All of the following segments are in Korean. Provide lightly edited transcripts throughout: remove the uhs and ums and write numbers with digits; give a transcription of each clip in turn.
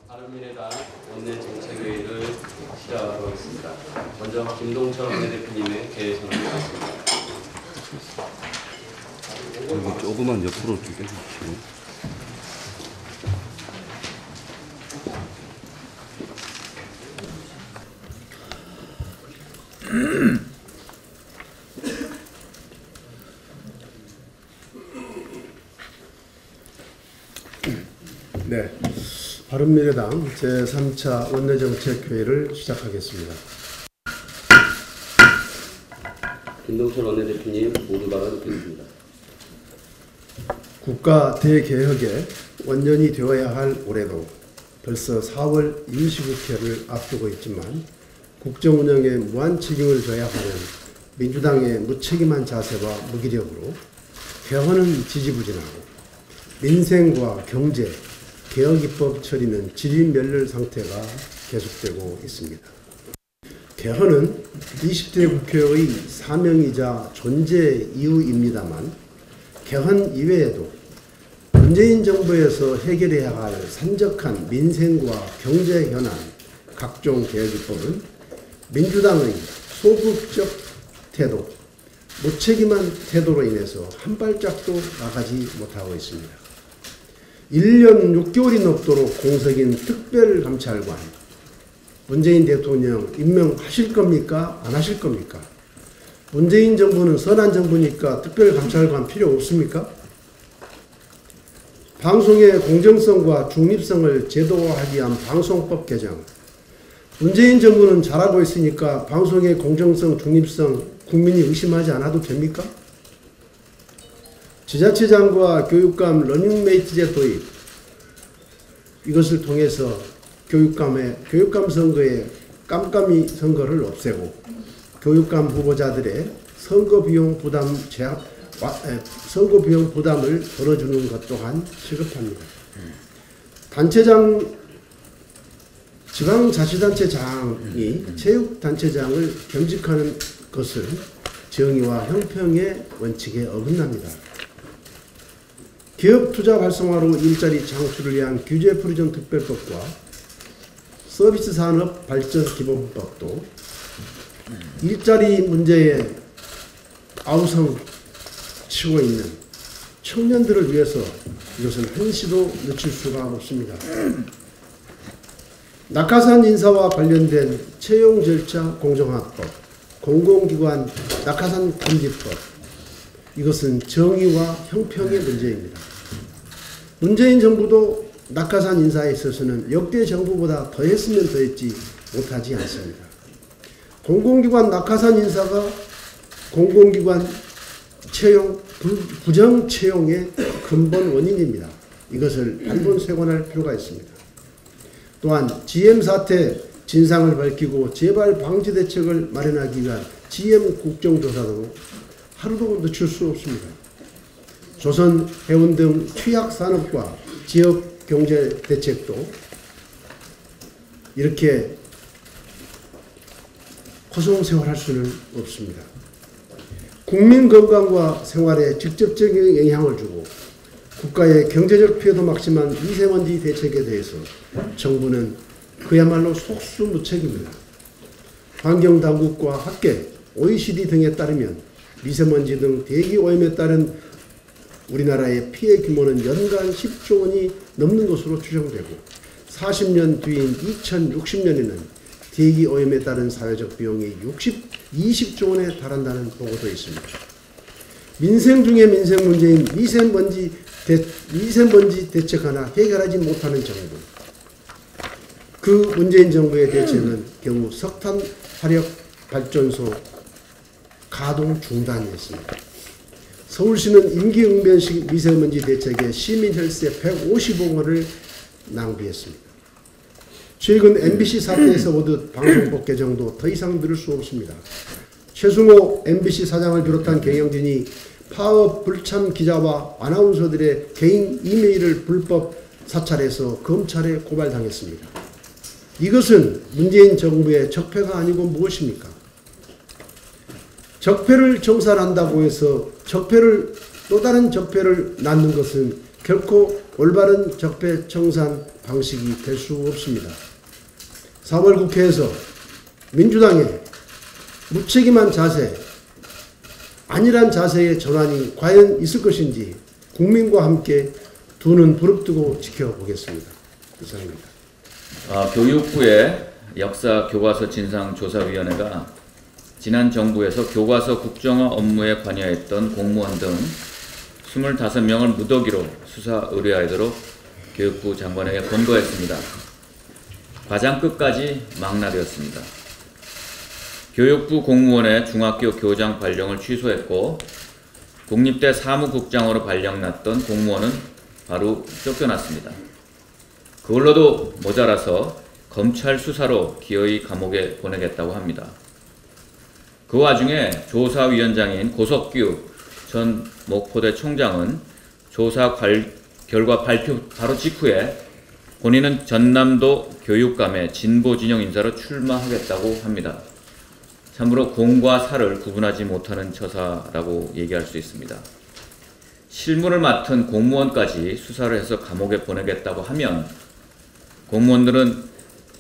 바른미래당 원내정책회의를 시작하도록 하겠습니다. 먼저 김동철 원내대표님의 개회 선언을 하겠습니다. 여기 조그만 옆으로 좀 빼주시고. 네, 바른미래당 제3차 원내정책회의를 시작하겠습니다. 김동철 원내대표님 모두 발언 드리겠습니다. 국가 대개혁에 원년이 되어야 할 올해도 벌써 4월 임시국회를 앞두고 있지만 국정 운영에 무한 책임을 져야 하는 민주당의 무책임한 자세와 무기력으로 개헌은 지지부진하고 민생과 경제, 개혁입법 처리는 질일멸렬 상태가 계속되고 있습니다. 개헌은 20대 국회의 사명이자 존재 이유입니다만 개헌 이외에도 문재인 정부에서 해결해야 할 산적한 민생과 경제 현안 각종 개혁입법은 민주당의 소극적 태도, 무책임한 태도로 인해서 한 발짝도 나가지 못하고 있습니다. 1년 6개월이 넘도록 공석인 특별감찰관, 문재인 대통령 임명하실 겁니까? 안 하실 겁니까? 문재인 정부는 선한 정부니까 특별감찰관 필요 없습니까? 방송의 공정성과 중립성을 제도화하기 위한 방송법 개정, 문재인 정부는 잘하고 있으니까 방송의 공정성, 중립성 국민이 의심하지 않아도 됩니까? 지자체장과 교육감 러닝메이트제 도입, 이것을 통해서 교육감 선거에 깜깜이 선거를 없애고 교육감 후보자들의 선거 비용 부담을 덜어주는 것 또한 시급합니다. 지방자치단체장이 체육단체장을 겸직하는 것은 정의와 형평의 원칙에 어긋납니다. 기업 투자 활성화로 일자리 창출을 위한 규제프리즘 특별법과 서비스산업 발전 기본법도 일자리 문제에 아우성 치고 있는 청년들을 위해서 이것은 한시도 놓칠 수가 없습니다. 낙하산 인사와 관련된 채용 절차 공정화법, 공공기관 낙하산 금지법, 이것은 정의와 형평의 문제입니다. 문재인 정부도 낙하산 인사에 있어서는 역대 정부보다 더 했으면 더 했지 못하지 않습니다. 공공기관 낙하산 인사가 공공기관 채용, 부정 채용의 근본 원인입니다. 이것을 한번 쇄관할 필요가 있습니다. 또한 GM 사태 진상을 밝히고 재발 방지 대책을 마련하기 위한 GM 국정조사도 하루도 늦출 수 없습니다. 조선, 해운 등 취약 산업과 지역 경제 대책도 이렇게 허송세월할 수는 없습니다. 국민 건강과 생활에 직접적인 영향을 주고 국가의 경제적 피해도 막심한 미세먼지 대책에 대해서 정부는 그야말로 속수무책입니다. 환경당국과 학계, OECD 등에 따르면 미세먼지 등 대기오염에 따른 우리나라의 피해 규모는 연간 10조 원이 넘는 것으로 추정되고 40년 뒤인 2060년에는 대기오염에 따른 사회적 비용이 20조 원에 달한다는 보고도 있습니다. 민생 중의 민생 문제인 미세먼지 대책 하나 해결하지 못하는 정부. 그 문재인 정부의 대책은 경우 석탄 화력 발전소 가동 중단이었습니다. 서울시는 임기응변식 미세먼지 대책에 시민 혈세 150억 원을 낭비했습니다. 최근 MBC 사태에서 오듯 방송법 개정도 더 이상 미룰 수 없습니다. 최승호 MBC 사장을 비롯한 경영진이 파업 불참 기자와 아나운서들의 개인 이메일을 불법 사찰해서 검찰에 고발당했습니다. 이것은 문재인 정부의 적폐가 아니고 무엇입니까? 적폐를 청산한다고 해서 또 다른 적폐를 낳는 것은 결코 올바른 적폐청산 방식이 될 수 없습니다. 4월 국회에서 민주당의 무책임한 자세, 안일한 자세의 전환이 과연 있을 것인지 국민과 함께 두 눈 부릅뜨고 지켜보겠습니다. 이상입니다. 교육부의 역사교과서 진상조사위원회가 지난 정부에서 교과서 국정화 업무에 관여했던 공무원 등 25명을 무더기로 수사 의뢰하도록 교육부 장관에게 권고했습니다. 과장 끝까지 망라되었습니다. 교육부 공무원의 중학교 교장 발령을 취소했고 국립대 사무국장으로 발령났던 공무원은 바로 쫓겨났습니다. 그걸로도 모자라서 검찰 수사로 기어이 감옥에 보내겠다고 합니다. 그 와중에 조사위원장인 고석규 전 목포대 총장은 조사 결과 발표 바로 직후에 본인은 전남도 교육감의 진보진영 인사로 출마하겠다고 합니다. 참으로 공과 사를 구분하지 못하는 처사라고 얘기할 수 있습니다. 실무를 맡은 공무원까지 수사를 해서 감옥에 보내겠다고 하면 공무원들은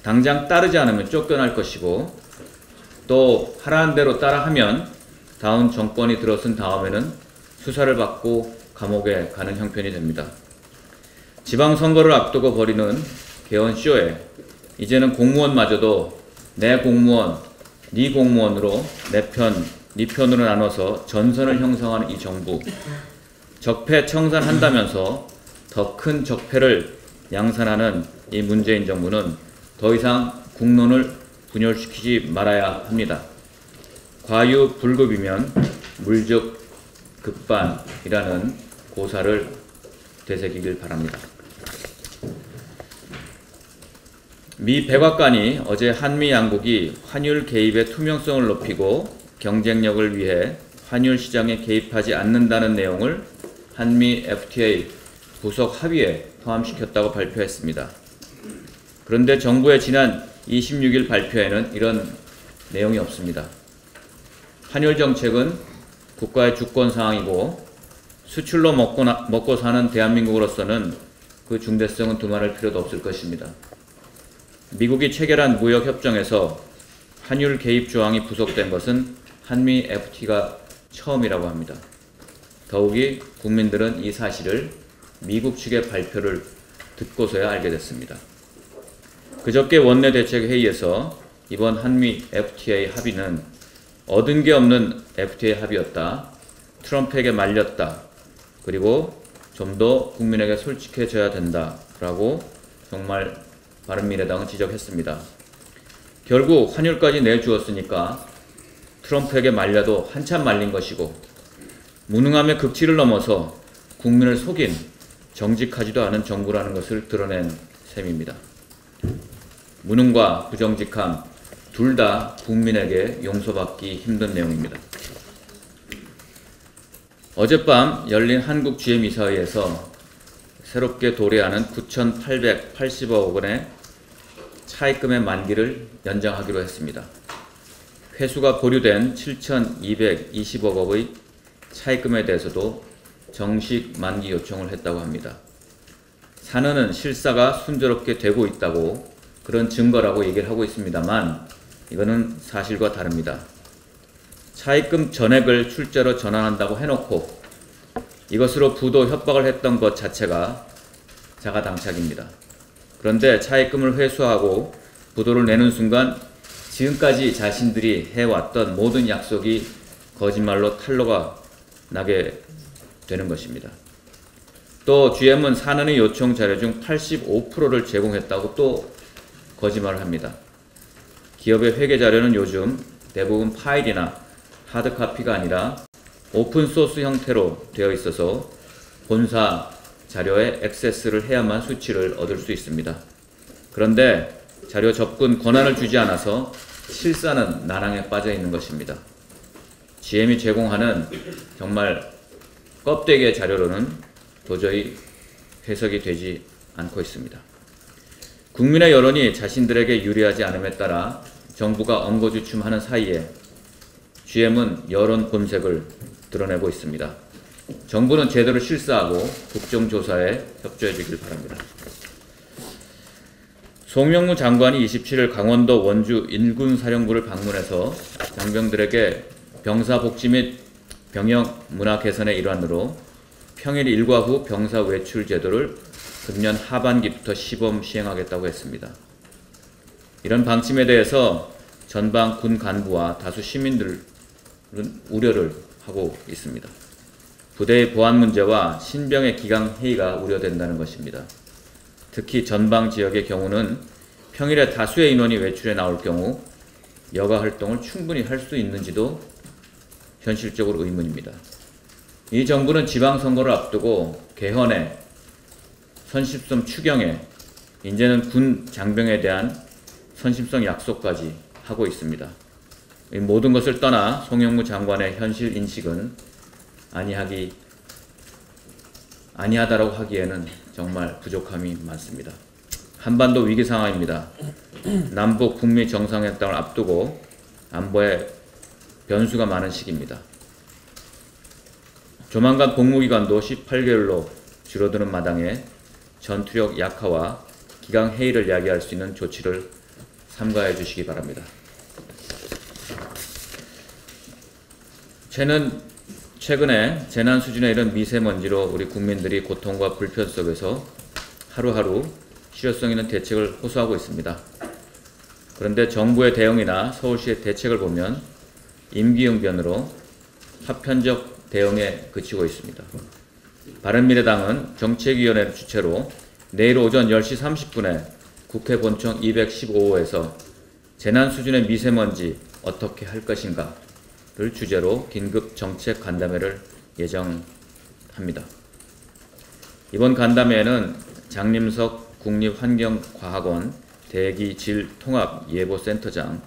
당장 따르지 않으면 쫓겨날 것이고 또 하라는 대로 따라하면 다음 정권이 들어선 다음에는 수사를 받고 감옥에 가는 형편이 됩니다. 지방선거를 앞두고 벌이는 개헌쇼에 이제는 공무원마저도 내 공무원, 네 공무원으로 내 편, 네 편으로 나눠서 전선을 형성하는 이 정부, 적폐 청산한다면서 더 큰 적폐를 양산하는 이 문재인 정부는 더 이상 국론을 분열시키지 말아야 합니다. 과유불급이면 물적급반이라는 고사를 되새기길 바랍니다. 미 백악관이 어제 한미 양국이 환율 개입의 투명성을 높이고 경쟁력을 위해 환율 시장에 개입하지 않는다는 내용을 한미 FTA 부속 합의에 포함시켰다고 발표했습니다. 그런데 정부의 지난 26일 발표에는 이런 내용이 없습니다. 환율 정책은 국가의 주권 사항이고 수출로 먹고 사는 대한민국으로서는 그 중대성은 두말할 필요도 없을 것입니다. 미국이 체결한 무역협정에서 환율 개입 조항이 부속된 것은 한미 FTA가 처음이라고 합니다. 더욱이 국민들은 이 사실을 미국 측의 발표를 듣고서야 알게 됐습니다. 그저께 원내대책회의에서 이번 한미 FTA 합의는 얻은 게 없는 FTA 합의였다. 트럼프에게 말렸다. 그리고 좀 더 국민에게 솔직해져야 된다라고 정말 바른미래당은 지적했습니다. 결국 환율까지 내주었으니까 트럼프에게 말려도 한참 말린 것이고 무능함의 극치를 넘어서 국민을 속인 정직하지도 않은 정부라는 것을 드러낸 셈입니다. 무능과 부정직함 둘 다 국민에게 용서받기 힘든 내용입니다. 어젯밤 열린 한국 GM 이사회에서 새롭게 도래하는 9,880억 원의 차입금의 만기를 연장하기로 했습니다. 회수가 보류된 7,220억 원의 차입금에 대해서도 정식 만기 요청을 했다고 합니다. 산은은 실사가 순조롭게 되고 있다고 그런 증거라고 얘기를 하고 있습니다만 이거는 사실과 다릅니다. 차입금 전액을 출자로 전환한다고 해놓고 이것으로 부도 협박을 했던 것 자체가 자가당착입니다. 그런데 차입금을 회수하고 부도를 내는 순간 지금까지 자신들이 해왔던 모든 약속이 거짓말로 탄로가 나게 되는 것입니다. 또 GM은 산은의 요청 자료 중 85%를 제공했다고 또 거짓말을 합니다. 기업의 회계 자료는 요즘 대부분 파일이나 하드카피가 아니라 오픈소스 형태로 되어 있어서 본사 자료에 액세스를 해야만 수치를 얻을 수 있습니다. 그런데 자료 접근 권한을 주지 않아서 실사는 난항에 빠져 있는 것입니다. GM이 제공하는 정말 껍데기의 자료로는 도저히 해석이 되지 않고 있습니다. 국민의 여론이 자신들에게 유리하지 않음에 따라 정부가 엉거주춤하는 사이에 GM은 여론 본색을 드러내고 있습니다. 정부는 제대로 실사하고 국정조사에 협조해 주길 바랍니다. 송영무 장관이 27일 강원도 원주 인군사령부를 방문해서 장병들에게 병사복지 및 병역 문화 개선의 일환으로 평일 일과 후 병사 외출 제도를 금년 하반기부터 시범 시행하겠다고 했습니다. 이런 방침에 대해서 전방 군 간부와 다수 시민들은 우려를 하고 있습니다. 부대의 보안 문제와 신병의 기강 해이가 우려된다는 것입니다. 특히 전방 지역의 경우는 평일에 다수의 인원이 외출해 나올 경우 여가 활동을 충분히 할 수 있는지도 현실적으로 의문입니다. 이 정부는 지방선거를 앞두고 개헌에, 선심성 추경에, 이제는 군 장병에 대한 선심성 약속까지 하고 있습니다. 이 모든 것을 떠나 송영무 장관의 현실 인식은 아니하다라고 하기에는 정말 부족함이 많습니다. 한반도 위기 상황입니다. 남북 북미 정상회담을 앞두고 안보에 변수가 많은 시기입니다. 조만간 복무기간도 18개월로 줄어드는 마당에 전투력 약화와 기강 해이를 야기할 수 있는 조치를 삼가해 주시기 바랍니다. 최근에 재난 수준에 이른 미세먼지로 우리 국민들이 고통과 불편 속에서 하루하루 실효성 있는 대책을 호소하고 있습니다. 그런데 정부의 대응이나 서울시의 대책을 보면 임기응변으로 파편적 대응에 그치고 있습니다. 바른미래당은 정책위원회를 주최로 내일 오전 10시 30분에 국회 본청 215호에서 재난 수준의 미세먼지 어떻게 할 것인가를 주제로 긴급 정책 간담회를 예정합니다. 이번 간담회에는 장림석 국립환경과학원 대기질통합예보센터장,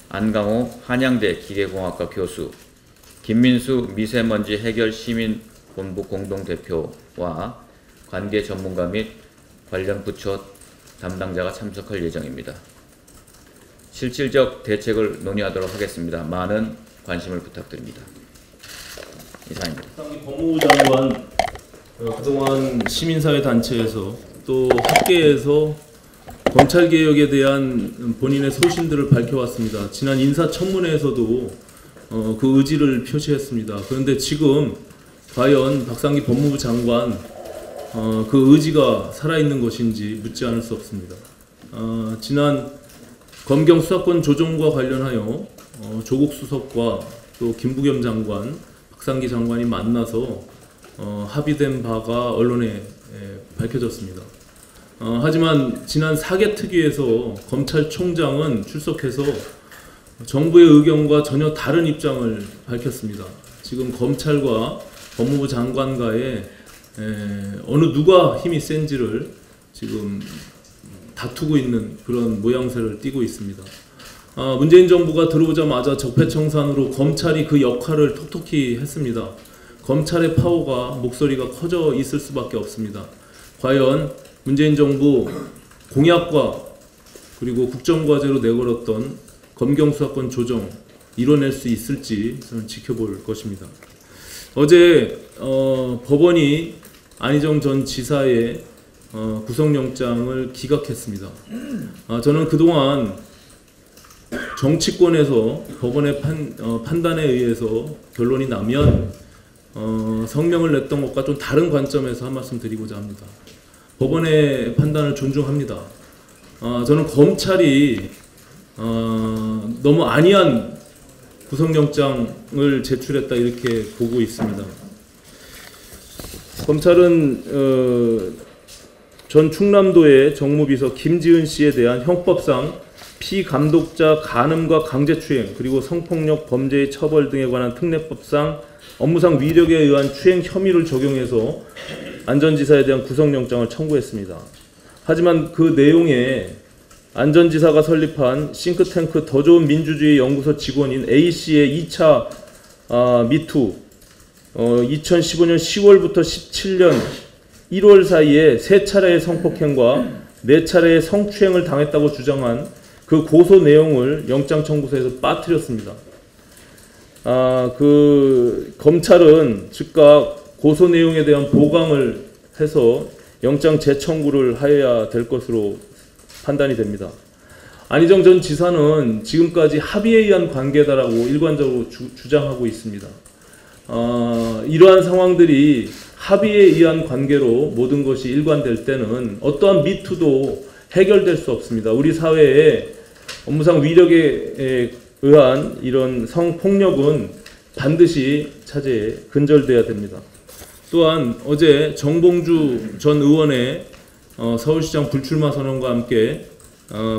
안강호 한양대 기계공학과 교수, 김민수 미세먼지 해결 시민본부 공동대표와 관계 전문가 및 관련 부처 담당자가 참석할 예정입니다. 실질적 대책을 논의하도록 하겠습니다. 많은 관심을 부탁드립니다. 이상입니다. 법무부 장관 그동안 시민사회 단체에서 또 학계에서 검찰개혁에 대한 본인의 소신들을 밝혀왔습니다. 지난 인사청문회에서도 그 의지를 표시했습니다. 그런데 지금 과연 박상기 법무부 장관 그 의지가 살아있는 것인지 묻지 않을 수 없습니다. 지난 검경 수사권 조정과 관련하여 조국 수석과 또 김부겸 장관, 박상기 장관이 만나서 합의된 바가 언론에 밝혀졌습니다. 하지만 지난 사개특위에서 검찰총장은 출석해서 정부의 의견과 전혀 다른 입장을 밝혔습니다. 지금 검찰과 법무부 장관과의 어느 누가 힘이 센지를 지금 다투고 있는 그런 모양새를 띠고 있습니다. 문재인 정부가 들어오자마자 적폐청산으로 검찰이 그 역할을 톡톡히 했습니다. 검찰의 파워가 목소리가 커져 있을 수밖에 없습니다. 과연 문재인 정부 공약과 그리고 국정과제로 내걸었던 검경 수사권 조정 이뤄낼 수 있을지 저는 지켜볼 것입니다. 어제 법원이 안희정 전 지사의 구속영장을 기각했습니다. 저는 그동안 정치권에서 법원의 판단에 의해서 결론이 나면 성명을 냈던 것과 좀 다른 관점에서 한 말씀 드리고자 합니다. 법원의 판단을 존중합니다. 저는 검찰이 너무 안이한 구속영장을 제출했다 이렇게 보고 있습니다. 검찰은 전 충남도의 정무비서 김지은 씨에 대한 형법상 피감독자 간음과 강제추행 그리고 성폭력 범죄의 처벌 등에 관한 특례법상 업무상 위력에 의한 추행 혐의를 적용해서 안 전 지사에 대한 구속영장을 청구했습니다. 하지만 그 내용에 안 전 지사가 설립한 싱크탱크 더 좋은 민주주의 연구소 직원인 A씨의 2차 미투 2015년 10월부터 17년 1월 사이에 3차례의 성폭행과 4차례의 성추행을 당했다고 주장한 그 고소 내용을 영장 청구서에서 빠뜨렸습니다. 그 검찰은 즉각 고소 내용에 대한 보강을 해서 영장 재청구를 하여야 될 것으로 판단이 됩니다. 안희정 전 지사는 지금까지 합의에 의한 관계다라고 일관적으로 주장하고 있습니다. 이러한 상황들이 합의에 의한 관계로 모든 것이 일관될 때는 어떠한 미투도 해결될 수 없습니다. 우리 사회에 업무상 위력에 의한 이런 성폭력은 반드시 차제에 근절돼야 됩니다. 또한 어제 정봉주 전 의원의 서울시장 불출마 선언과 함께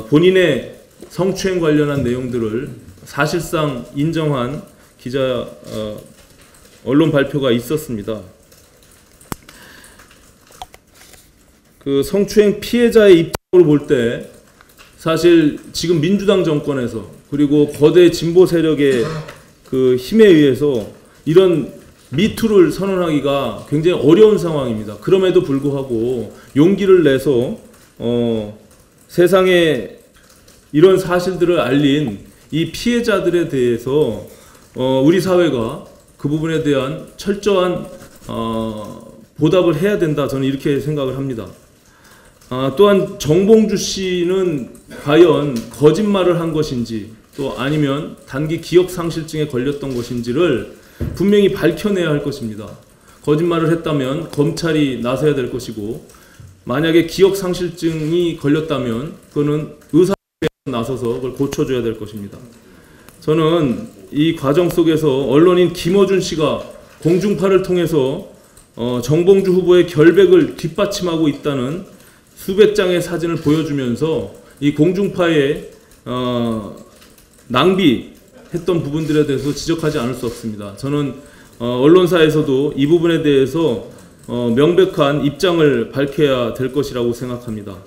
본인의 성추행 관련한 내용들을 사실상 인정한 언론 발표가 있었습니다. 그 성추행 피해자의 입장으로 볼 때 사실 지금 민주당 정권에서 그리고 거대 진보 세력의 그 힘에 의해서 이런 미투를 선언하기가 굉장히 어려운 상황입니다. 그럼에도 불구하고 용기를 내서 세상에 이런 사실들을 알린 이 피해자들에 대해서 우리 사회가 그 부분에 대한 철저한 보답을 해야 된다. 저는 이렇게 생각을 합니다. 또한 정봉주 씨는 과연 거짓말을 한 것인지 또 아니면 단기 기억상실증에 걸렸던 것인지를 분명히 밝혀내야 할 것입니다. 거짓말을 했다면 검찰이 나서야 될 것이고 만약에 기억상실증이 걸렸다면 그거는 의사가 나서서 그걸 고쳐줘야 될 것입니다. 저는 이 과정 속에서 언론인 김어준 씨가 공중파를 통해서 정봉주 후보의 결백을 뒷받침하고 있다는 수백 장의 사진을 보여주면서 이 공중파에 낭비했던 부분들에 대해서 지적하지 않을 수 없습니다. 저는 언론사에서도 이 부분에 대해서 명백한 입장을 밝혀야 될 것이라고 생각합니다.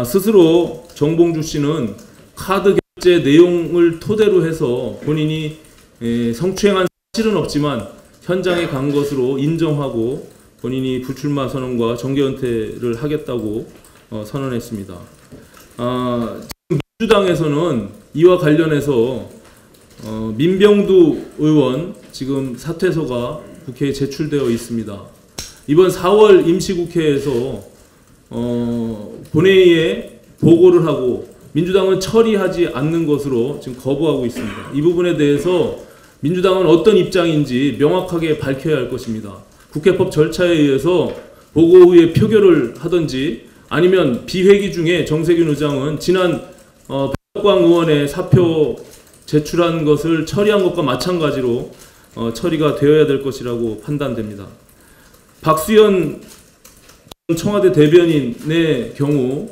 스스로 정봉주 씨는 카드 결제 내용을 토대로 해서 본인이 성추행한 사실은 없지만 현장에 간 것으로 인정하고 본인이 불출마 선언과 정계 은퇴를 하겠다고 선언했습니다. 지금 민주당에서는 이와 관련해서 민병두 의원 지금 사퇴서가 국회에 제출되어 있습니다. 이번 4월 임시국회에서 본회의에 보고를 하고 민주당은 처리하지 않는 것으로 지금 거부하고 있습니다. 이 부분에 대해서 민주당은 어떤 입장인지 명확하게 밝혀야 할 것입니다. 국회법 절차에 의해서 보고 후에 표결을 하든지 아니면 비회기 중에 정세균 의장은 지난 박광 의원의 사표 제출한 것을 처리한 것과 마찬가지로 처리가 되어야 될 것이라고 판단됩니다. 박수현 청와대 대변인의 경우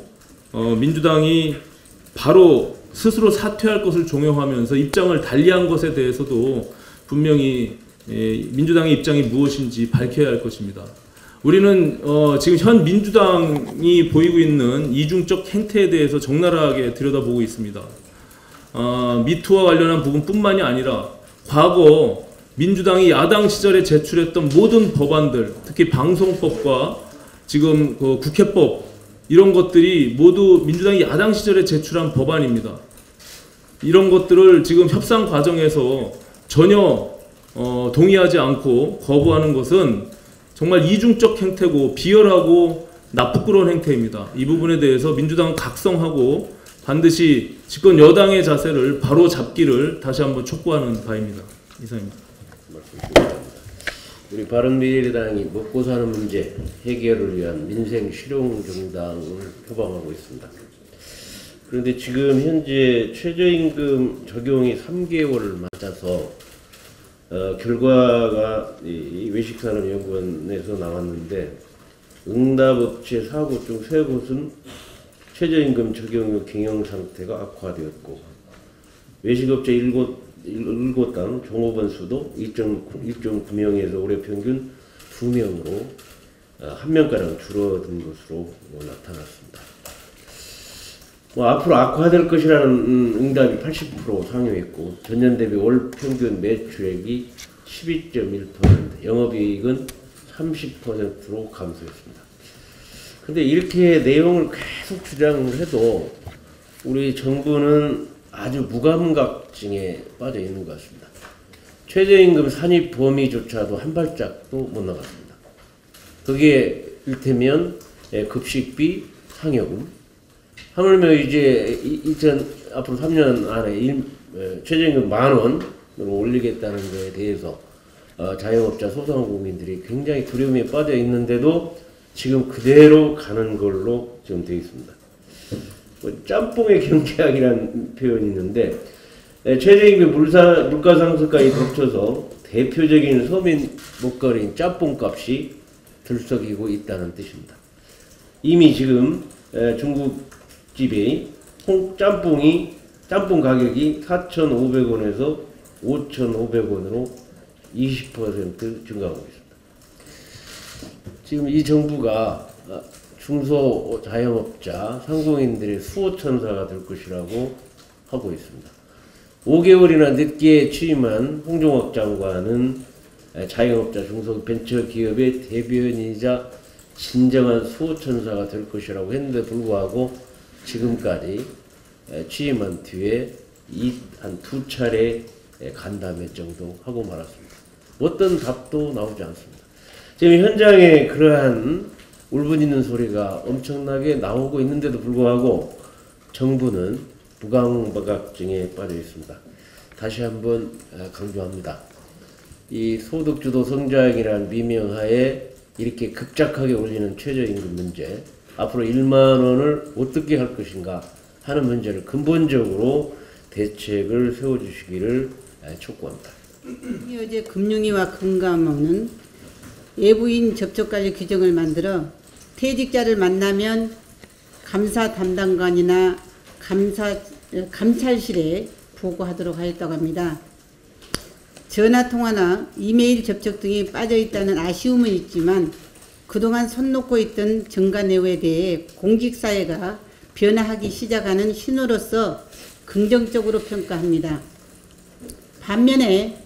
민주당이 바로 스스로 사퇴할 것을 종용하면서 입장을 달리한 것에 대해서도 분명히 민주당의 입장이 무엇인지 밝혀야 할 것입니다. 우리는 지금 현 민주당이 보이고 있는 이중적 행태에 대해서 적나라하게 들여다보고 있습니다. 미투와 관련한 부분뿐만이 아니라 과거 민주당이 야당 시절에 제출했던 모든 법안들, 특히 방송법과 지금 그 국회법 이런 것들이 모두 민주당이 야당 시절에 제출한 법안입니다. 이런 것들을 지금 협상 과정에서 전혀 동의하지 않고 거부하는 것은 정말 이중적 행태고 비열하고 나쁘끄러운 행태입니다. 이 부분에 대해서 민주당은 각성하고 반드시 집권 여당의 자세를 바로 잡기를 다시 한번 촉구하는 바입니다. 이상입니다. 우리 바른미래당이 먹고 사는 문제 해결을 위한 민생 실용 정당을 표방하고 있습니다. 그런데 지금 현재 최저임금 적용이 3개월을 맞아서 결과가 이 외식산업연구원에서 나왔는데 응답업체 4곳 중 3곳은 최저임금 적용 후 경영 상태가 악화되었고 외식업체 7곳당 종업원 수도 1.9명에서 올해 평균 2명으로 1명가량 줄어든 것으로 나타났습니다. 앞으로 악화될 것이라는 응답이 80% 상회했고 전년 대비 월 평균 매출액이 12.1%, 영업이익은 30%로 감소했습니다. 그런데 이렇게 내용을 계속 주장을 해도 우리 정부는 아주 무감각증에 빠져 있는 것 같습니다. 최저임금 산입 범위조차도 한 발짝도 못 나갔습니다. 그게 일테면 급식비, 상여금. 하물며 이제 앞으로 3년 안에 최저임금 10,000원으로 올리겠다는 것에 대해서 자영업자 소상공인들이 굉장히 두려움에 빠져 있는데도 지금 그대로 가는 걸로 지금 되어 있습니다. 짬뽕의 경제학이라는 표현이 있는데 최저임금 물가 상승까지 겹쳐서 대표적인 서민 먹거리인 짬뽕값이 들썩이고 있다는 뜻입니다. 이미 지금 중국집의 짬뽕 가격이 4,500원에서 5,500원으로 20% 증가하고 있습니다. 지금 이 정부가 중소자영업자, 상공인들의 수호천사가 될 것이라고 하고 있습니다. 5개월이나 늦게 취임한 홍종학 장관은 자영업자, 중소벤처기업의 대변인이자 진정한 수호천사가 될 것이라고 했는데 불구하고 지금까지 취임한 뒤에 한 2차례 간담회 정도 하고 말았습니다. 어떤 답도 나오지 않습니다. 지금 현장에 그러한 울분 있는 소리가 엄청나게 나오고 있는데도 불구하고 정부는 무감각증에 빠져 있습니다. 다시 한번 강조합니다. 이 소득주도 성장이라는 미명하에 이렇게 급작하게 올리는 최저임금 문제, 앞으로 1만 원을 어떻게 할 것인가 하는 문제를 근본적으로 대책을 세워주시기를 촉구합니다. 어제 금융위와 금감원은 외부인 접촉관리 규정을 만들어 퇴직자를 만나면 감사 담당관이나 감찰실에 보고하도록 하였다고 합니다. 전화통화나 이메일 접촉 등이 빠져있다는 아쉬움은 있지만 그동안 손 놓고 있던 정관예우에 대해 공직사회가 변화하기 시작하는 신호로서 긍정적으로 평가합니다. 반면에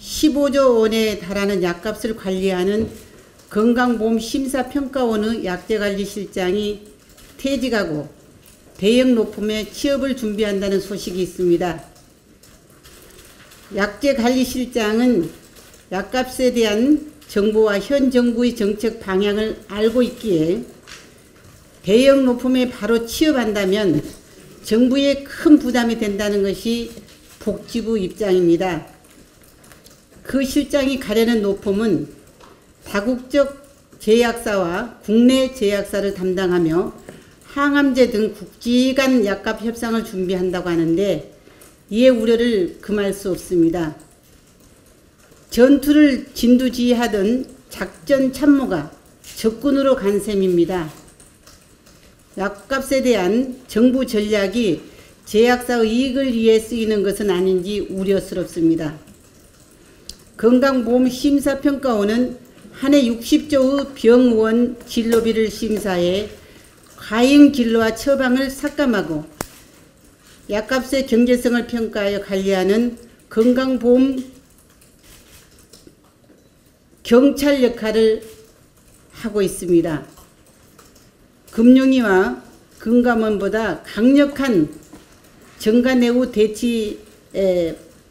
15조 원에 달하는 약값을 관리하는 건강보험심사평가원의 약재관리실장이 퇴직하고 대형 로펌에 취업을 준비한다는 소식이 있습니다. 약재관리실장은 약값에 대한 정부와 현 정부의 정책 방향을 알고 있기에 대형 로펌에 바로 취업한다면 정부에 큰 부담이 된다는 것이 복지부 입장입니다. 그 실장이 가려는 로펌은 다국적 제약사와 국내 제약사를 담당하며 항암제 등 국지간 약값 협상을 준비한다고 하는데 이에 우려를 금할 수 없습니다. 전투를 진두지휘하던 작전 참모가 적군으로 간 셈입니다. 약값에 대한 정부 전략이 제약사의 이익을 위해 쓰이는 것은 아닌지 우려스럽습니다. 건강보험심사평가원은 한 해 60조의 병원 진료비를 심사해 과잉 진료와 처방을 삭감하고 약값의 경제성을 평가하여 관리하는 건강보험 경찰 역할을 하고 있습니다. 금융위와 금감원보다 강력한 정관예우 대치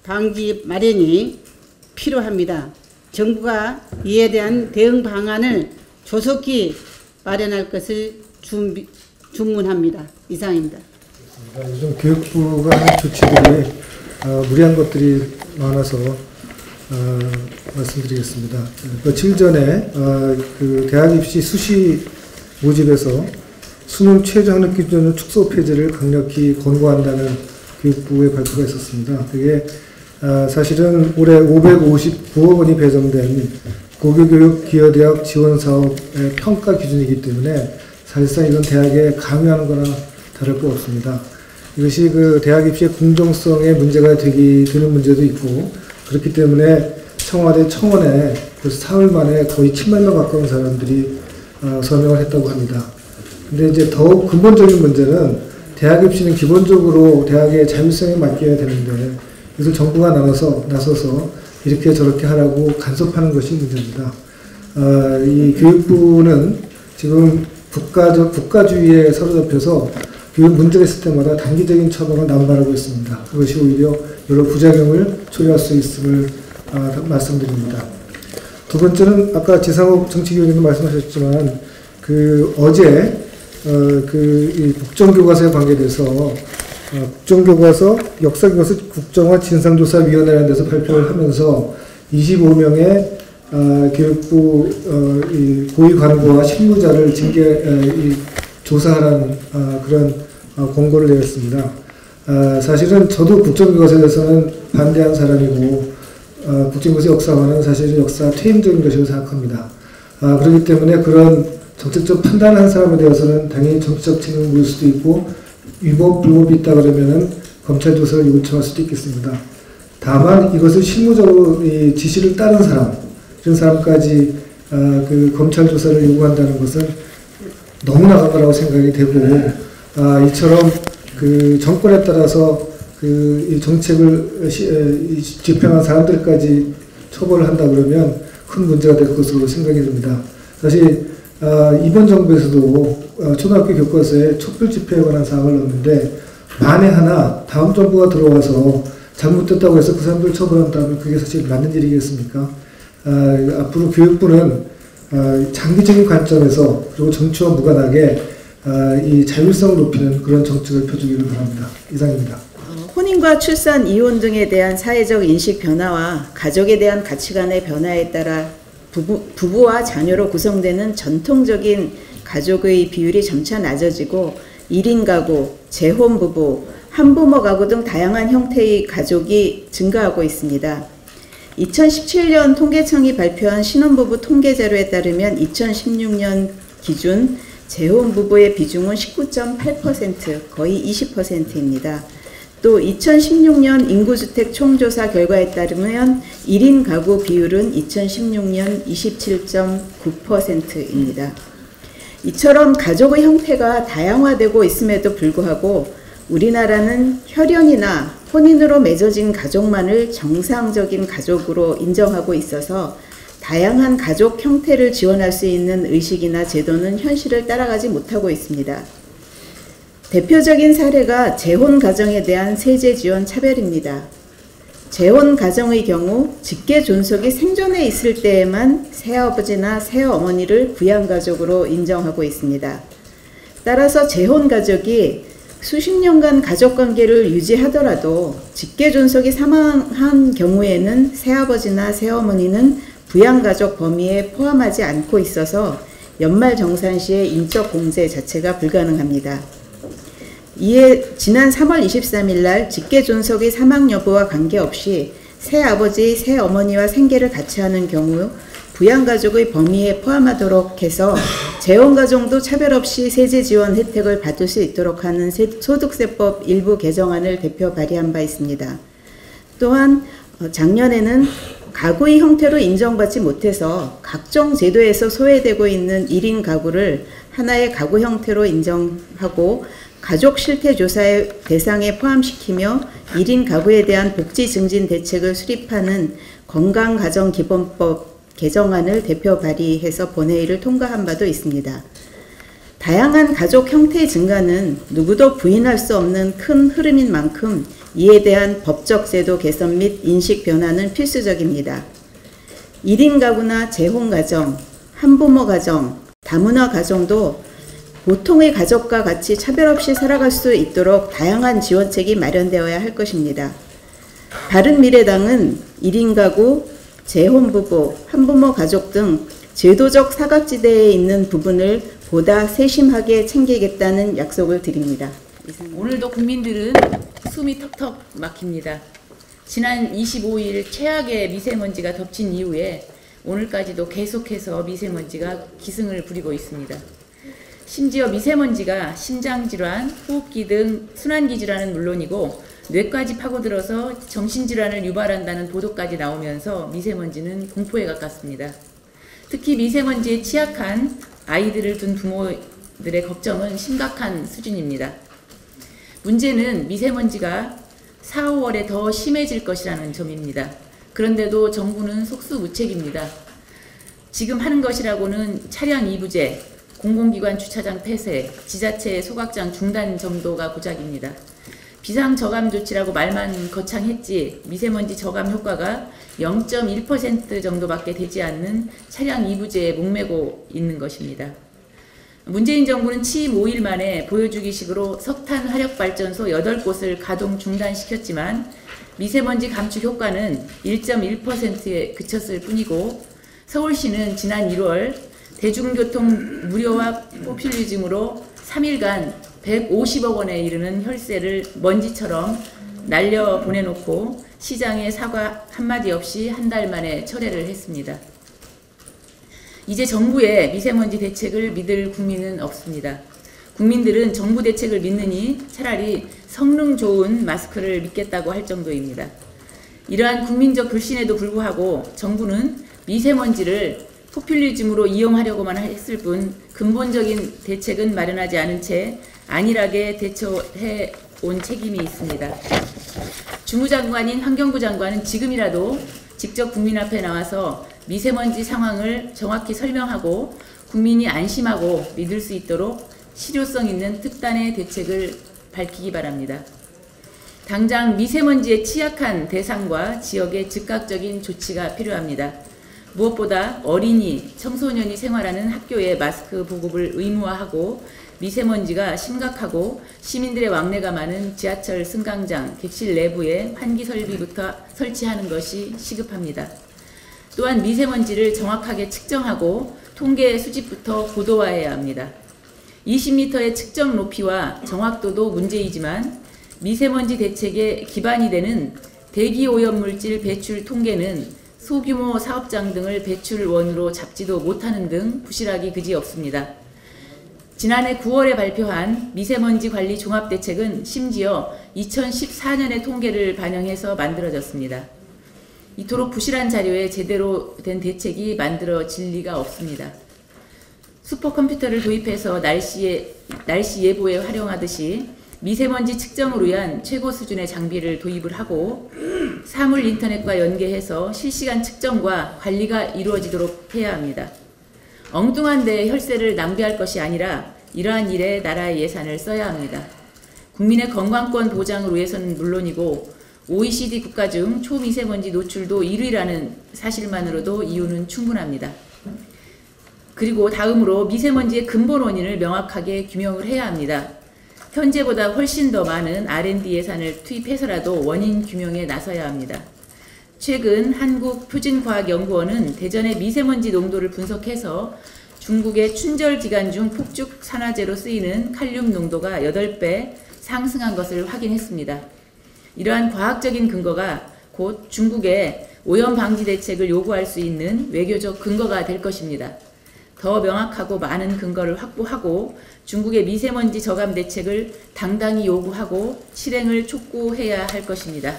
방지 마련이 필요합니다. 정부가 이에 대한 대응 방안을 조속히 마련할 것을 주문합니다. 이상입니다. 요즘 교육부가 하는 조치들이 무리한 것들이 많아서 말씀드리겠습니다. 며칠 전에 그 대학 입시 수시 모집에서 수능 최저 학력 기준을 축소 폐지를 강력히 권고한다는 교육부의 발표가 있었습니다. 그게 사실은 올해 559억 원이 배정된 고교교육 기여대학 지원사업의 평가 기준이기 때문에 사실상 이건 대학에 강요하는 거나 다를 바 없습니다. 이것이 그 대학 입시의 공정성에 문제가 되는 문제도 있고, 그렇기 때문에 청와대 청원에 벌써 사흘 만에 거의 7만 명 가까운 사람들이 서명을 했다고 합니다. 근데 이제 더욱 근본적인 문제는 대학 입시는 기본적으로 대학의 자율성에 맡겨야 되는데, 이것을 정부가 나서서 이렇게 저렇게 하라고 간섭하는 것이 문제입니다. 이 교육부는 지금 국가주의에 사로잡혀서 교육 문제가 있을 때마다 단기적인 처방을 남발하고 있습니다. 그것이 오히려 여러 부작용을 초래할 수 있음을 말씀드립니다. 두 번째는 아까 지상욱 정치교육님도 말씀하셨지만 어제 이 국정교과서에 관계돼서 국정교과서 역사교과서 국정화 진상조사위원회라는 데서 발표를 하면서 25명의 교육부 고위 관부와 실무자를 조사하라는 그런 공고를 내렸습니다. 사실은 저도 국정교과서에 대해서는 반대한 사람이고 국정교과서 역사화는 사실은 역사 퇴행적인 것이라고 생각합니다. 그렇기 때문에 그런 정책적 판단한 사람에 대해서는 당연히 정치적 책임을 물을 수도 있고 위법이 있다 그러면은 검찰 조사를 요청할 수도 있겠습니다. 다만 이것을 실무적으로 지시를 따른 사람, 이런 사람까지 검찰 조사를 요구한다는 것은 너무나 강하다고 생각이 되고, 이처럼 정권에 따라서 이 정책을 집행한 사람들까지 처벌을 한다 그러면 큰 문제가 될 것으로 생각이 듭니다. 사실 이번 정부에서도 초등학교 교과서에 촛불 집회에 관한 사항을 넣었는데 만에 하나 다음 정부가 들어와서 잘못됐다고 해서 그 사람들을 처벌한다면 그게 사실 맞는 일이겠습니까? 앞으로 교육부는 장기적인 관점에서 그리고 정치와 무관하게 이 자율성을 높이는 그런 정책을 펴주기를 바랍니다. 이상입니다. 혼인과 출산, 이혼 등에 대한 사회적 인식 변화와 가족에 대한 가치관의 변화에 따라 부부와 자녀로 구성되는 전통적인 가족의 비율이 점차 낮아지고 1인 가구, 재혼 부부, 한부모 가구 등 다양한 형태의 가족이 증가하고 있습니다. 2017년 통계청이 발표한 신혼부부 통계자료에 따르면 2016년 기준 재혼 부부의 비중은 19.8%, 거의 20%입니다. 또 2016년 인구주택 총조사 결과에 따르면 1인 가구 비율은 2016년 27.9%입니다. 이처럼 가족의 형태가 다양화되고 있음에도 불구하고 우리나라는 혈연이나 혼인으로 맺어진 가족만을 정상적인 가족으로 인정하고 있어서 다양한 가족 형태를 지원할 수 있는 의식이나 제도는 현실을 따라가지 못하고 있습니다. 대표적인 사례가 재혼 가정에 대한 세제 지원 차별입니다. 재혼 가정의 경우 직계 존속이 생존해 있을 때에만 새아버지나 새어머니를 부양가족으로 인정하고 있습니다. 따라서 재혼 가족이 수십 년간 가족관계를 유지하더라도 직계 존속이 사망한 경우에는 새아버지나 새어머니는 부양가족 범위에 포함하지 않고 있어서 연말정산시의 인적 공제 자체가 불가능합니다. 이에 지난 3월 23일 날 직계 존속의 사망 여부와 관계없이 새아버지, 새어머니와 생계를 같이 하는 경우 부양가족의 범위에 포함하도록 해서 재혼가정도 차별 없이 세제 지원 혜택을 받을 수 있도록 하는 소득세법 일부 개정안을 대표 발의한 바 있습니다. 또한 작년에는 가구의 형태로 인정받지 못해서 각종 제도에서 소외되고 있는 1인 가구를 하나의 가구 형태로 인정하고 가족 실태 조사의 대상에 포함시키며 1인 가구에 대한 복지 증진 대책을 수립하는 건강가정기본법 개정안을 대표 발의해서 본회의를 통과한 바도 있습니다. 다양한 가족 형태의 증가는 누구도 부인할 수 없는 큰 흐름인 만큼 이에 대한 법적 제도 개선 및 인식 변화는 필수적입니다. 1인 가구나 재혼 가정, 한부모 가정, 다문화 가정도 보통의 가족과 같이 차별 없이 살아갈 수 있도록 다양한 지원책이 마련되어야 할 것입니다. 바른미래당은 1인 가구, 재혼 부부, 한부모 가족 등 제도적 사각지대에 있는 부분을 보다 세심하게 챙기겠다는 약속을 드립니다. 오늘도 국민들은 숨이 턱턱 막힙니다. 지난 25일 최악의 미세먼지가 덮친 이후에 오늘까지도 계속해서 미세먼지가 기승을 부리고 있습니다. 심지어 미세먼지가 심장질환, 호흡기 등 순환기 질환은 물론이고 뇌까지 파고들어서 정신질환을 유발한다는 보도까지 나오면서 미세먼지는 공포에 가깝습니다. 특히 미세먼지에 취약한 아이들을 둔 부모들의 걱정은 심각한 수준입니다. 문제는 미세먼지가 4, 5월에 더 심해질 것이라는 점입니다. 그런데도 정부는 속수무책입니다. 지금 하는 것이라고는 차량 이부제, 공공기관 주차장 폐쇄, 지자체 소각장 중단 정도가 고작입니다. 비상저감 조치라고 말만 거창했지 미세먼지 저감 효과가 0.1% 정도밖에 되지 않는 차량 이부제에 목매고 있는 것입니다. 문재인 정부는 취임 5일 만에 보여주기식으로 석탄 화력발전소 8곳을 가동 중단시켰지만 미세먼지 감축 효과는 1.1%에 그쳤을 뿐이고 서울시는 지난 1월 대중교통 무료화 포퓰리즘으로 3일간 150억 원에 이르는 혈세를 먼지처럼 날려 보내놓고 시장에 사과 한마디 없이 한 달 만에 철회를 했습니다. 이제 정부의 미세먼지 대책을 믿을 국민은 없습니다. 국민들은 정부 대책을 믿느니 차라리 성능 좋은 마스크를 믿겠다고 할 정도입니다. 이러한 국민적 불신에도 불구하고 정부는 미세먼지를 포퓰리즘으로 이용하려고만 했을 뿐 근본적인 대책은 마련하지 않은 채 안일하게 대처해 온 책임이 있습니다. 주무장관인 환경부 장관은 지금이라도 직접 국민 앞에 나와서 미세먼지 상황을 정확히 설명하고 국민이 안심하고 믿을 수 있도록 실효성 있는 특단의 대책을 밝히기 바랍니다. 당장 미세먼지에 취약한 대상과 지역의 즉각적인 조치가 필요합니다. 무엇보다 어린이, 청소년이 생활하는 학교에 마스크 보급을 의무화하고 미세먼지가 심각하고 시민들의 왕래가 많은 지하철 승강장, 객실 내부에 환기 설비부터 설치하는 것이 시급합니다. 또한 미세먼지를 정확하게 측정하고 통계 수집부터 고도화해야 합니다. 20m의 측정 높이와 정확도도 문제이지만 미세먼지 대책의 기반이 되는 대기오염물질 배출 통계는 소규모 사업장 등을 배출원으로 잡지도 못하는 등 부실하기 그지없습니다. 지난해 9월에 발표한 미세먼지 관리 종합대책은 심지어 2014년의 통계를 반영해서 만들어졌습니다. 이토록 부실한 자료에 제대로 된 대책이 만들어질 리가 없습니다. 슈퍼컴퓨터를 도입해서 날씨 예보에 활용하듯이 미세먼지 측정을 위한 최고 수준의 장비를 도입을 하고 사물 인터넷과 연계해서 실시간 측정과 관리가 이루어지도록 해야 합니다. 엉뚱한 데 혈세를 낭비할 것이 아니라 이러한 일에 나라의 예산을 써야 합니다. 국민의 건강권 보장을 위해서는 물론이고 OECD 국가 중 초미세먼지 노출도 1위라는 사실만으로도 이유는 충분합니다. 그리고 다음으로 미세먼지의 근본 원인을 명확하게 규명을 해야 합니다. 현재보다 훨씬 더 많은 R&D 예산을 투입해서라도 원인 규명에 나서야 합니다. 최근 한국표준과학연구원은 대전의 미세먼지 농도를 분석해서 중국의 춘절 기간 중 폭죽 산화제로 쓰이는 칼륨 농도가 8배 상승한 것을 확인했습니다. 이러한 과학적인 근거가 곧 중국의 오염 방지 대책을 요구할 수 있는 외교적 근거가 될 것입니다. 더 명확하고 많은 근거를 확보하고 중국의 미세먼지 저감 대책을 당당히 요구하고 실행을 촉구해야 할 것입니다.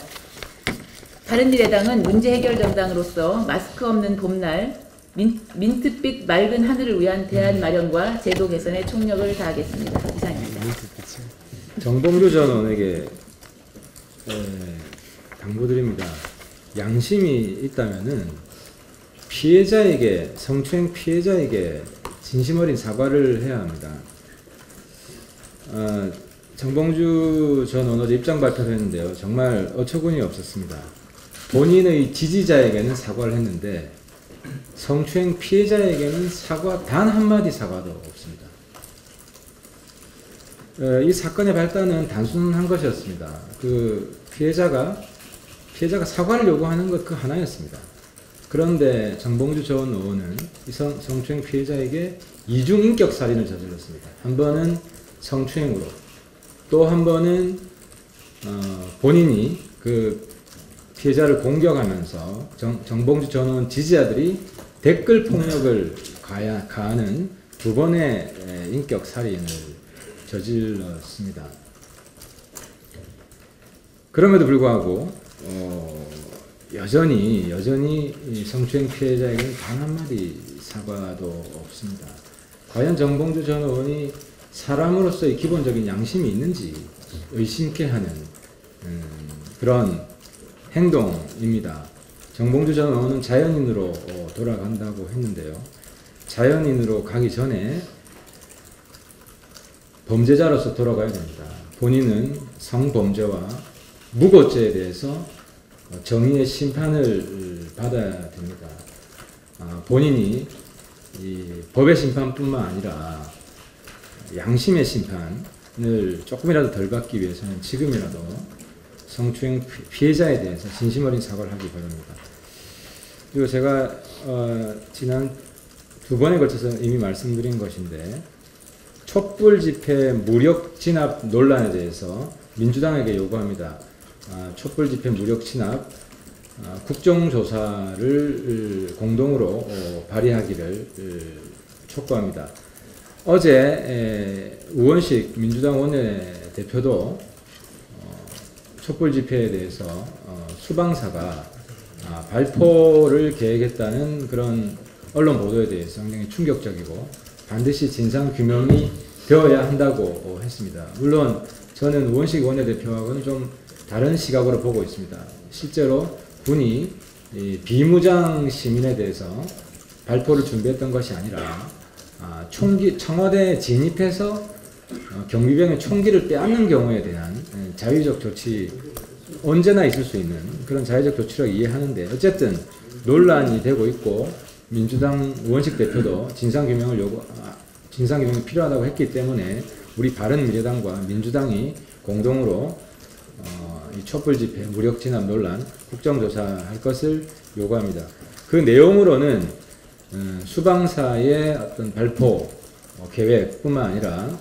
바른미래당은 문제 해결 정당으로서 마스크 없는 봄날 민트빛 맑은 하늘을 위한 대안 마련과 제도 개선에 총력을 다하겠습니다. 이상입니다. 정봉주 전 의원에게 당부드립니다. 양심이 있다면은 피해자에게, 성추행 피해자에게 진심 어린 사과를 해야 합니다. 정봉주 전 의원도 입장 발표를 했는데요. 정말 어처구니 없었습니다. 본인의 지지자에게는 사과를 했는데 성추행 피해자에게는 단 한마디 사과도 없습니다. 이 사건의 발단은 단순한 것이었습니다. 그 피해자가 사과를 요구하는 것 그 하나였습니다. 그런데 정봉주 전 의원은 이 성추행 피해자에게 이중 인격 살인을 저질렀습니다. 한 번은 성추행으로, 또 한 번은 본인이 그 피해자를 공격하면서 정봉주 전 의원 지지자들이 댓글 폭력을 가하는 두 번의 인격 살인을 저질렀습니다. 그럼에도 불구하고 여전히 성추행 피해자에게는 단 한마디 사과도 없습니다. 과연 정봉주 전 의원이 사람으로서의 기본적인 양심이 있는지 의심케 하는 그런 행동입니다. 정봉주 전 의원은 자연인으로 돌아간다고 했는데요. 자연인으로 가기 전에 범죄자로서 돌아가야 됩니다. 본인은 성범죄와 무고죄에 대해서 정의의 심판을 받아야 됩니다. 본인이 이 법의 심판뿐만 아니라 양심의 심판을 조금이라도 덜 받기 위해서는 지금이라도 성추행 피해자에 대해서 진심 어린 사과를 하기 바랍니다. 그리고 제가 지난 2번에 걸쳐서 이미 말씀드린 것인데, 촛불 집회 무력 진압 논란에 대해서 민주당에게 요구합니다. 촛불 집회 무력 진압 국정조사를 공동으로 발의하기를 촉구합니다. 어제 우원식 민주당 원내대표도 촛불 집회에 대해서 수방사가 발포를 계획했다는 그런 언론 보도에 대해서 굉장히 충격적이고 반드시 진상 규명이 되어야 한다고 했습니다. 물론 저는 우원식 원내대표하고는 좀 다른 시각으로 보고 있습니다. 실제로 군이 비무장 시민에 대해서 발포를 준비했던 것이 아니라 청와대에 진입해서 경비병의 총기를 빼앗는 경우에 대한 자유적 조치, 언제나 있을 수 있는 그런 자유적 조치라고 이해하는데, 어쨌든 논란이 되고 있고 민주당 우원식 대표도 진상규명이 필요하다고 했기 때문에 우리 바른미래당과 민주당이 공동으로 이 촛불 집회 무력 진압 논란 국정조사할 것을 요구합니다. 그 내용으로는 수방사의 어떤 발포 계획뿐만 아니라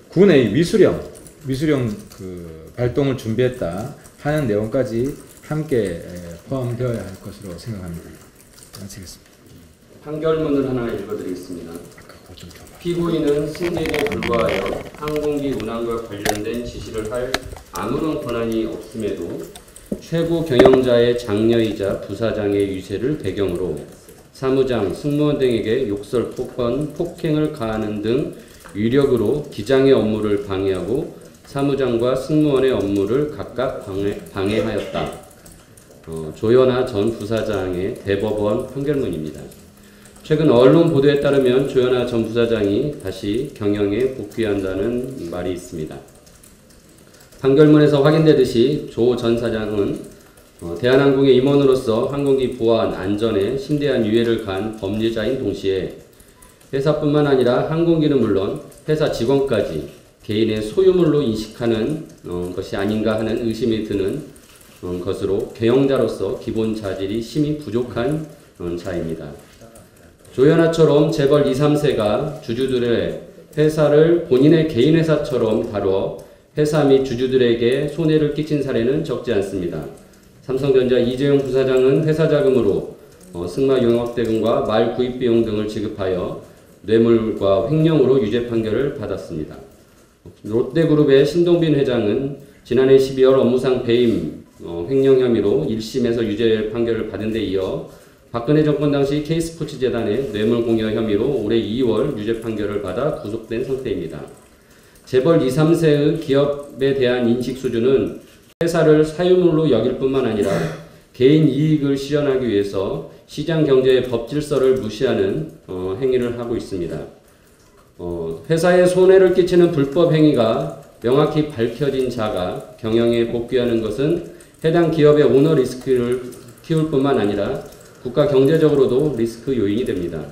군의 위수령 그 발동을 준비했다 하는 내용까지 함께 포함되어야 할 것으로 생각합니다. 마치겠습니다. 판결문을 하나 읽어드리겠습니다. 피고인은 승객에 불과하여 항공기 운항과 관련된 지시를 할 아무런 권한이 없음에도 최고 경영자의 장녀이자 부사장의 유세를 배경으로 사무장, 승무원 등에게 욕설, 폭언, 폭행을 가하는 등 위력으로 기장의 업무를 방해하고 사무장과 승무원의 업무를 각각 방해하였다. 조현아 전 부사장의 대법원 판결문입니다. 최근 언론 보도에 따르면 조현아 전 부사장이 다시 경영에 복귀한다는 말이 있습니다. 판결문에서 확인되듯이 조 전 사장은 대한항공의 임원으로서 항공기 보안, 안전에 심대한 유해를 가한 범죄자인 동시에 회사뿐만 아니라 항공기는 물론 회사 직원까지 개인의 소유물로 인식하는 것이 아닌가 하는 의심이 드는 것으로 경영자로서 기본 자질이 심히 부족한 자입니다. 조현아처럼 재벌 2, 3세가 주주들의 회사를 본인의 개인 회사처럼 다뤄 회사 및 주주들에게 손해를 끼친 사례는 적지 않습니다. 삼성전자 이재용 부사장은 회사 자금으로 승마 영업대금과 말 구입 비용 등을 지급하여 뇌물과 횡령으로 유죄 판결을 받았습니다. 롯데그룹의 신동빈 회장은 지난해 12월 업무상 배임 횡령 혐의로 1심에서 유죄 판결을 받은 데 이어 박근혜 정권 당시 K스포츠재단의 뇌물 공여 혐의로 올해 2월 유죄 판결을 받아 구속된 상태입니다. 재벌 2, 3세의 기업에 대한 인식 수준은 회사를 사유물로 여길 뿐만 아니라 개인 이익을 실현하기 위해서 시장 경제의 법 질서를 무시하는 행위를 하고 있습니다. 회사에 손해를 끼치는 불법 행위가 명확히 밝혀진 자가 경영에 복귀하는 것은 해당 기업의 오너 리스크를 키울 뿐만 아니라 국가 경제적으로도 리스크 요인이 됩니다.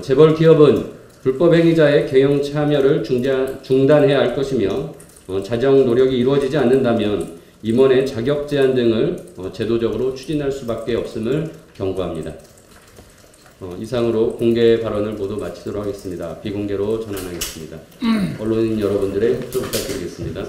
재벌 기업은 불법 행위자의 경영 참여를 중단해야 할 것이며 자정 노력이 이루어지지 않는다면 임원의 자격 제한 등을 제도적으로 추진할 수밖에 없음을 경고합니다. 이상으로 공개 발언을 모두 마치도록 하겠습니다. 비공개로 전환하겠습니다. 언론인 여러분들의 협조 부탁드리겠습니다.